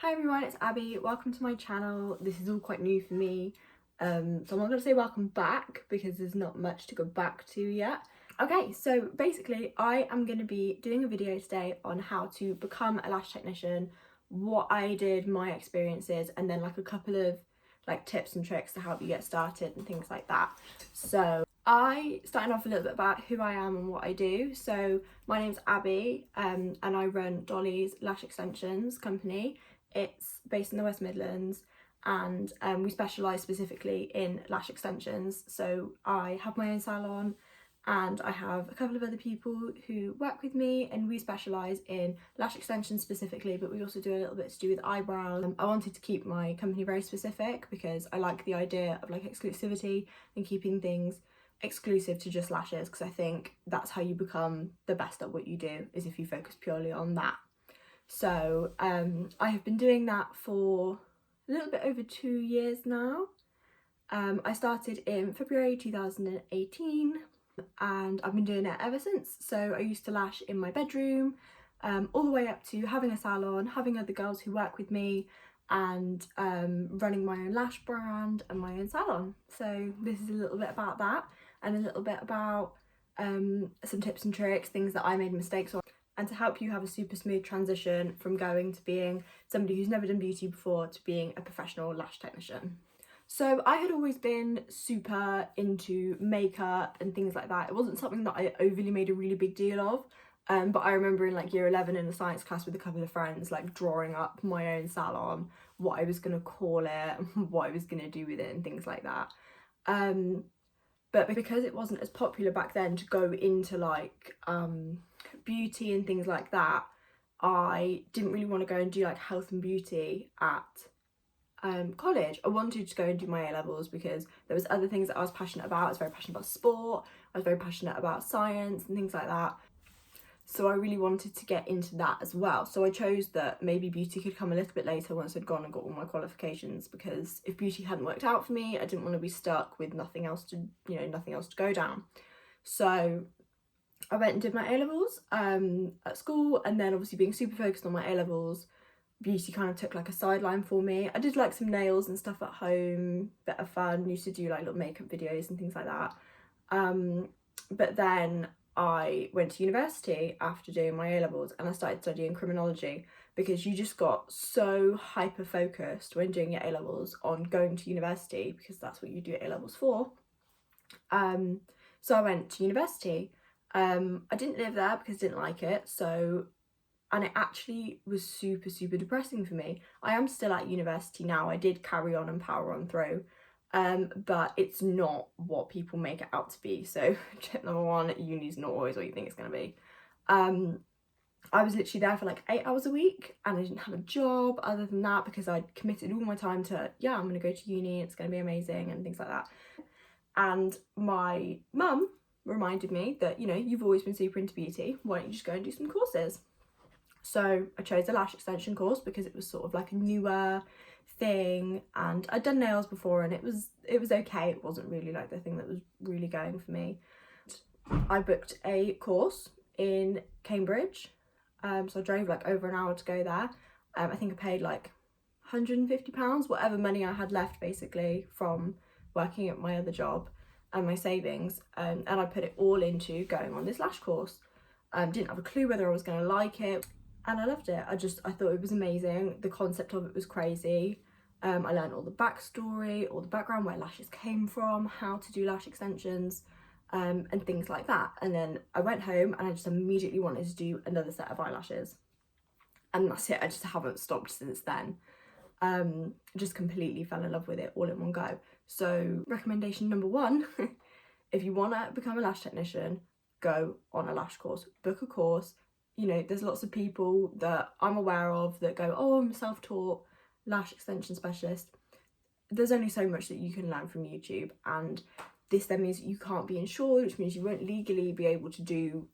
Hi everyone, it's Abby. Welcome to my channel. This is all quite new for me, so I'm not going to say welcome back because there's not much to go back to yet. Okay, so basically I am going to be doing a video today on how to become a lash technician, what I did, my experiences, and then like a couple of like tips and tricks to help you get started and things like that. So I started off a little bit about who I am and what I do. So my name's Abby, and I run Dolly's Lash Extensions company. It's based in the West Midlands, and we specialise specifically in lash extensions. So I have my own salon and I have a couple of other people who work with me, and we specialise in lash extensions specifically, but we also do a little bit to do with eyebrows. I wanted to keep my company very specific because I like the idea of like exclusivity and keeping things exclusive to just lashes, because I think that's how you become the best at what you do, is if you focus purely on that. So I have been doing that for a little bit over 2 years now. I started in February 2018 and I've been doing it ever since. So I used to lash in my bedroom, all the way up to having a salon, having other girls who work with me, and running my own lash brand and my own salon. So this is a little bit about that, and a little bit about some tips and tricks, things that I made mistakes on, and to help you have a super smooth transition from going to being somebody who's never done beauty before to being a professional lash technician. So I had always been super into makeup and things like that. It wasn't something that I overly made a really big deal of, but I remember in like year 11 in a science class with a couple of friends, like drawing up my own salon, what I was going to call it, what I was going to do with it and things like that. But because it wasn't as popular back then to go into like beauty and things like that, I didn't really want to go and do like health and beauty at college. I wanted to go and do my A-levels because there was other things that I was passionate about. I was very passionate about sport, I was very passionate about science and things like that. So I really wanted to get into that as well. So I chose that maybe beauty could come a little bit later once I'd gone and got all my qualifications, because if beauty hadn't worked out for me, I didn't want to be stuck with nothing else to, nothing else to go down. So I went and did my A-levels at school, and then obviously being super focused on my A-levels, beauty kind of took like a sideline for me. I did like some nails and stuff at home, bit of fun, used to do like little makeup videos and things like that. But then I went to university after doing my A-levels, and I started studying criminology, because you just got so hyper focused when doing your A-levels on going to university, because that's what you do A-levels for. So I went to university. I didn't live there because I didn't like it, and it actually was super depressing for me. I am still at university now. I did carry on and power on through, but it's not what people make it out to be. So tip number one, uni's not always what you think it's going to be. I was literally there for like 8 hours a week, and I didn't have a job other than that, because I'd committed all my time to, yeah, I'm going to go to uni, it's going to be amazing and things like that. And my mum reminded me that, you've always been super into beauty, why don't you just go and do some courses? So I chose a lash extension course because it was sort of like a newer thing, and I'd done nails before and it was okay. It wasn't really like the thing that was really going for me. I booked a course in Cambridge, so I drove like over an hour to go there. I think I paid like £150, whatever money I had left basically from working at my other job and my savings, and I put it all into going on this lash course. Didn't have a clue whether I was going to like it, and I loved it. I thought it was amazing. The concept of it was crazy. I learned all the backstory, all the background, where lashes came from, how to do lash extensions, and things like that. And then I went home and I just immediately wanted to do another set of eyelashes, and that's it. I just haven't stopped since then. Just completely fell in love with it all in one go. So recommendation number one, if you want to become a lash technician, go on a lash course, book a course. There's lots of people that I'm aware of that go, oh, I'm a self-taught lash extension specialist. There's only so much that you can learn from YouTube, and this then means you can't be insured, which means you won't legally be able to do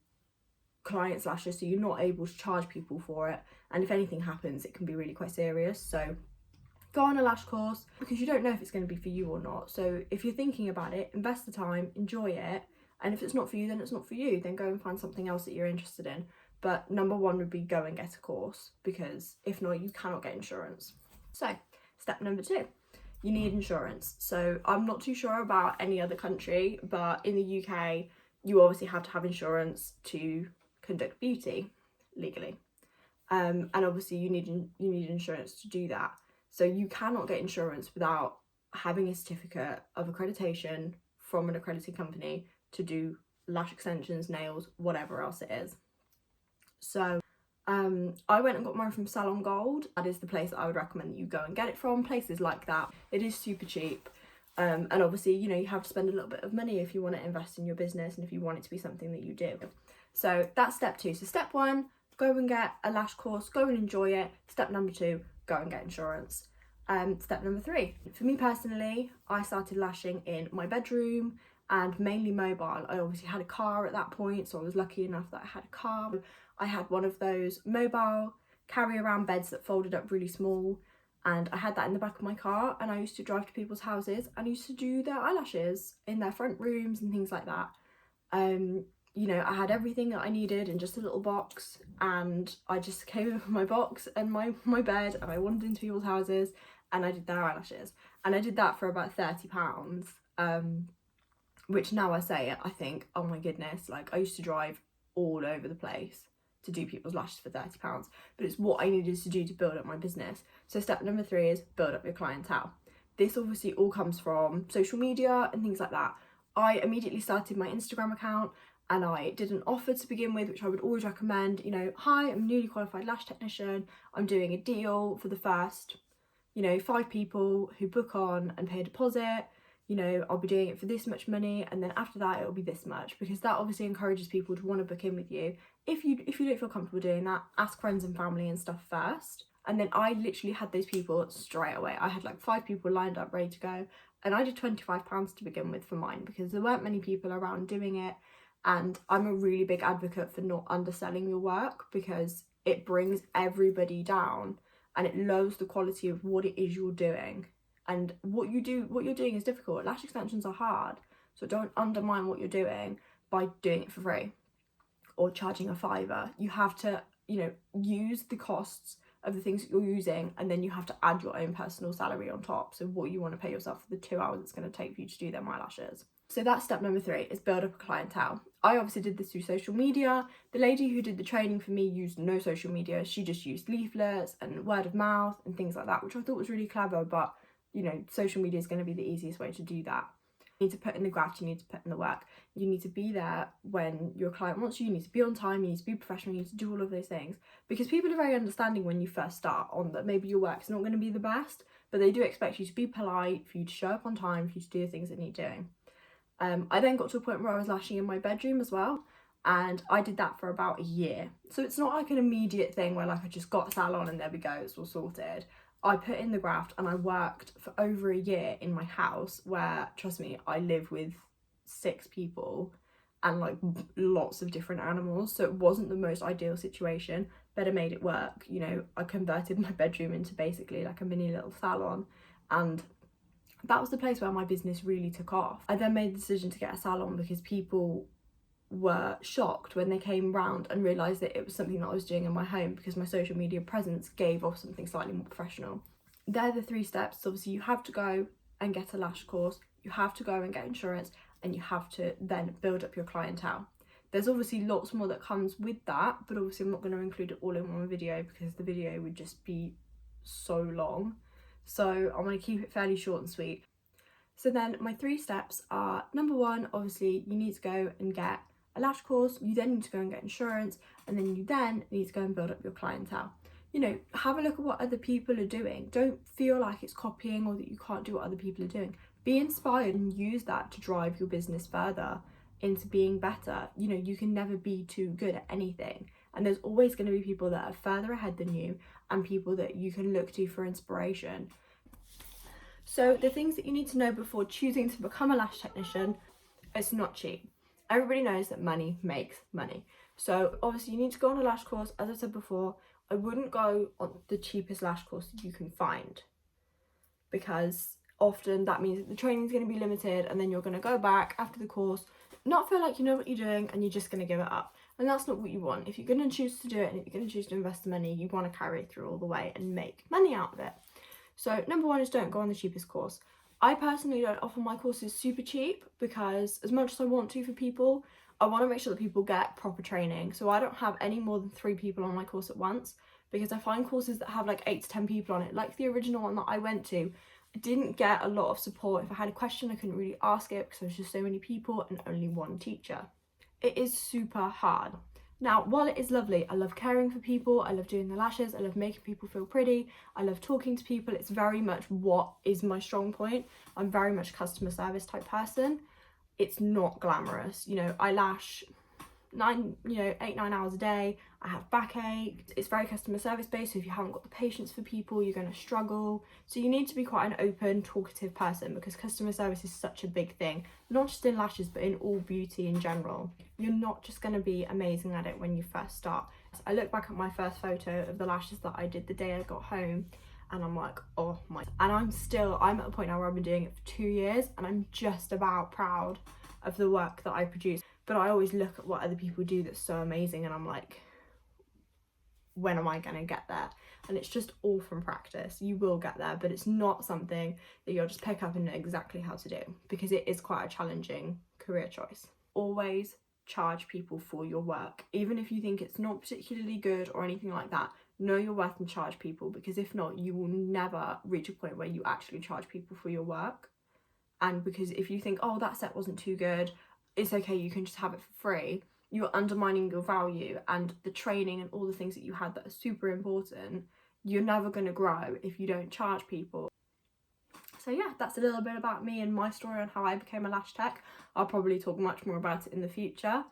clients' lashes, so you're not able to charge people for it, and if anything happens it can be really quite serious. So go on a lash course, because you don't know if it's going to be for you or not. So if you're thinking about it, invest the time, enjoy it, and if it's not for you, then it's not for you. Then go and find something else that you're interested in. but number one would be go and get a course, because if not, you cannot get insurance. So step number 2, you need insurance. So I'm not too sure about any other country, but in the UK, you obviously have to have insurance to conduct beauty legally. And obviously you need insurance to do that. So you cannot get insurance without having a certificate of accreditation from an accredited company to do lash extensions, nails, whatever else it is. So I went and got mine from Salon Gold. That is the place that I would recommend that you go and get it from. Places like that. It is super cheap. And obviously, you know, you have to spend a little bit of money if you want to invest in your business and if you want it to be something that you do. So that's step 2. So step 1, go and get a lash course, go and enjoy it. Step number 2, go and get insurance. Step number 3, for me personally, I started lashing in my bedroom and mainly mobile. I obviously had a car at that point, so I was lucky enough that I had a car. I had one of those mobile carry around beds that folded up really small, and I had that in the back of my car, and I used to drive to people's houses and I used to do their eyelashes in their front rooms and things like that. You know, I had everything that I needed in just a little box, and I just came in with my box and my bed, and I wandered into people's houses and I did their eyelashes, and I did that for about £30, which now I say it, I think, oh my goodness, like I used to drive all over the place to do people's lashes for £30, but it's what I needed to do to build up my business. So step number 3 is build up your clientele. This obviously all comes from social media and things like that. I immediately started my Instagram account, and I did an offer to begin with, which I would always recommend. You know, hi, I'm a newly qualified lash technician. I'm doing a deal for the first, you know, 5 people who book on and pay a deposit. You know, I'll be doing it for this much money, and then after that it'll be this much, because that obviously encourages people to want to book in with you. If you don't feel comfortable doing that, ask friends and family and stuff first. And then I literally had those people straight away. I had like 5 people lined up ready to go, and I did £25 to begin with for mine, because there weren't many people around doing it. And I'm a really big advocate for not underselling your work, because it brings everybody down and it lowers the quality of what it is you're doing. And what you're doing is difficult. Lash extensions are hard, so don't undermine what you're doing by doing it for free or charging a £5. You have to, you know, use the costs of the things that you're using, and then you have to add your own personal salary on top. So what you want to pay yourself for the 2 hours it's going to take for you to do them eyelashes. So that's step number 3, is build up a clientele. I obviously did this through social media. The lady who did the training for me used no social media. She just used leaflets and word of mouth and things like that, which I thought was really clever, but you know, social media is going to be the easiest way to do that. You need to put in the graft, you need to put in the work. You need to be there when your client wants you, you need to be on time, you need to be professional, you need to do all of those things. Because people are very understanding when you first start on that maybe your work's not going to be the best, but they do expect you to be polite, for you to show up on time, for you to do the things that need doing. I then got to a point where I was lashing in my bedroom as well, and I did that for about a year. So it's not like an immediate thing where like I just got a salon and there we go, it's all sorted. I put in the graft and I worked for over a year in my house, where, trust me, I live with 6 people and like lots of different animals, so it wasn't the most ideal situation, but I made it work. You know, I converted my bedroom into basically like a mini little salon, and that was the place where my business really took off. I then made the decision to get a salon because people were shocked when they came round and realised that it was something that I was doing in my home, because my social media presence gave off something slightly more professional. They're the 3 steps. So obviously you have to go and get a lash course, you have to go and get insurance, and you have to then build up your clientele. There's obviously lots more that comes with that, but obviously I'm not going to include it all in one video because the video would just be so long. So I'm going to keep it fairly short and sweet. So then my 3 steps are, number 1, obviously you need to go and get a lash course, you then need to go and get insurance, and then you then need to go and build up your clientele. You know, have a look at what other people are doing. Don't feel like it's copying or that you can't do what other people are doing. Be inspired and use that to drive your business further into being better. You know, you can never be too good at anything, and there's always going to be people that are further ahead than you and people that you can look to for inspiration. So the things that you need to know before choosing to become a lash technician: it's not cheap. Everybody knows that money makes money. So obviously you need to go on a lash course. As I said before, I wouldn't go on the cheapest lash course that you can find, because often that means that the training is going to be limited, and then you're going to go back after the course, not feel like you know what you're doing, and you're just going to give it up. and that's not what you want. If you're going to choose to do it and if you're going to choose to invest the money, you want to carry it through all the way and make money out of it. So number one is don't go on the cheapest course. I personally don't offer my courses super cheap because as much as I want to for people, I want to make sure that people get proper training. So I don't have any more than 3 people on my course at once, because I find courses that have like 8 to 10 people on it, like the original one that I went to, I didn't get a lot of support. If I had a question, I couldn't really ask it because there was just so many people and only one teacher. It is super hard. Now, while it is lovely, I love caring for people, I love doing the lashes, I love making people feel pretty, I love talking to people. It's very much what is my strong point. I'm very much a customer service type person. It's not glamorous. You know, I lash 8-9 hours a day. I have backache. It's very customer service based, so if you haven't got the patience for people, you're going to struggle. So you need to be quite an open, talkative person, because customer service is such a big thing, not just in lashes but in all beauty in general. You're not just going to be amazing at it when you first start. I look back at my first photo of the lashes that I did the day I got home, and I'm like, oh my, and I'm at a point now where I've been doing it for 2 years and I'm just about proud of the work that I produce. But I always look at what other people do that's so amazing and I'm like, when am I gonna get there? And it's just all from practice. You will get there, but it's not something that you'll just pick up and know exactly how to do, because it is quite a challenging career choice. Always charge people for your work, even if you think it's not particularly good or anything like that. Know your worth and charge people, because if not, you will never reach a point where you actually charge people for your work. And because if you think, oh, that set wasn't too good, it's okay, you can just have it for free, you're undermining your value and the training and all the things that you had that are super important. You're never going to grow if you don't charge people. So yeah, that's a little bit about me and my story on how I became a lash tech. I'll probably talk much more about it in the future.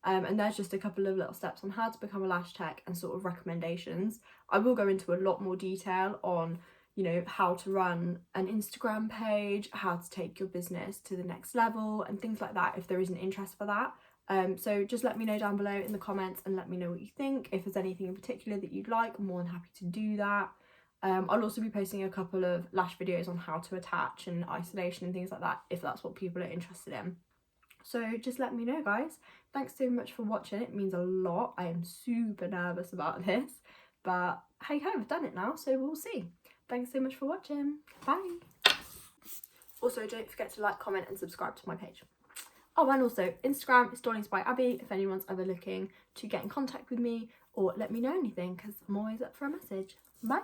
And there's just a couple of little steps on how to become a lash tech and sort of recommendations. I will go into a lot more detail on, you know, how to run an Instagram page, how to take your business to the next level and things like that if there is an interest for that. So just let me know down below in the comments and let me know what you think. If there's anything in particular that you'd like, I'm more than happy to do that. I'll also be posting a couple of lash videos on how to attach and isolation and things like that if that's what people are interested in. So just let me know, guys. Thanks so much for watching. It means a lot. I am super nervous about this, but hey ho, I've done it now, so we'll see. Thanks so much for watching. Bye. Also, don't forget to like, comment and subscribe to my page. Oh, and also Instagram is Dolliesbyabbie if anyone's ever looking to get in contact with me or let me know anything, because I'm always up for a message. Bye.